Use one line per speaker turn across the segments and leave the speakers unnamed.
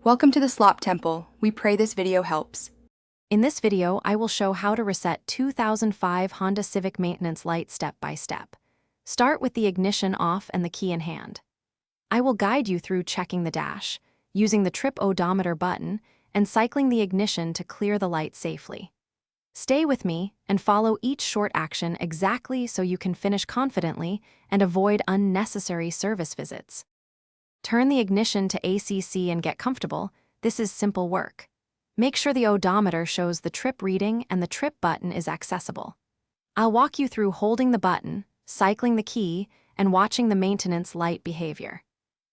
Welcome to the Slop Temple. We pray this video helps.
In this video, I will show how to reset 2005 Honda Civic maintenance light step by step. Start with the ignition off and the key in hand. I will guide you through checking the dash, using the trip odometer button, and cycling the ignition to clear the light safely. Stay with me and follow each short action exactly so you can finish confidently and avoid unnecessary service visits. Turn the ignition to ACC and get comfortable. This is simple work. Make sure the odometer shows the trip reading and the trip button is accessible. I'll walk you through holding the button, cycling the key, and watching the maintenance light behavior.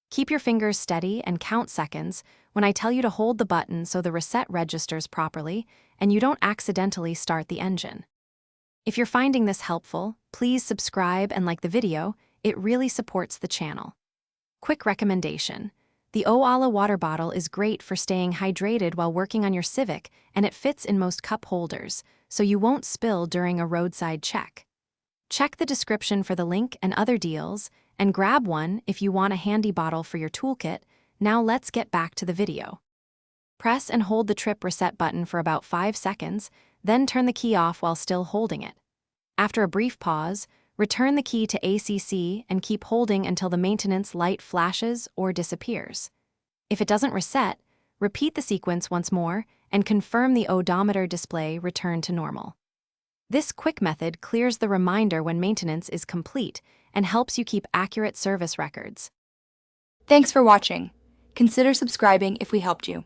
Keep your fingers steady and count seconds when I tell you to hold the button so the reset registers properly and you don't accidentally start the engine. If you're finding this helpful, please subscribe and like the video. It really supports the channel. Quick recommendation. The Oala water bottle is great for staying hydrated while working on your Civic, and it fits in most cup holders, so you won't spill during a roadside check. Check the description for the link and other deals, and grab one if you want a handy bottle for your toolkit. Now let's get back to the video. Press and hold the trip reset button for about 5 seconds, then turn the key off while still holding it. After a brief pause, return the key to ACC and keep holding until the maintenance light flashes or disappears. If it doesn't reset, repeat the sequence once more and confirm the odometer display returned to normal. This quick method clears the reminder when maintenance is complete and helps you keep accurate service records.
Thanks for watching. Consider subscribing if we helped you.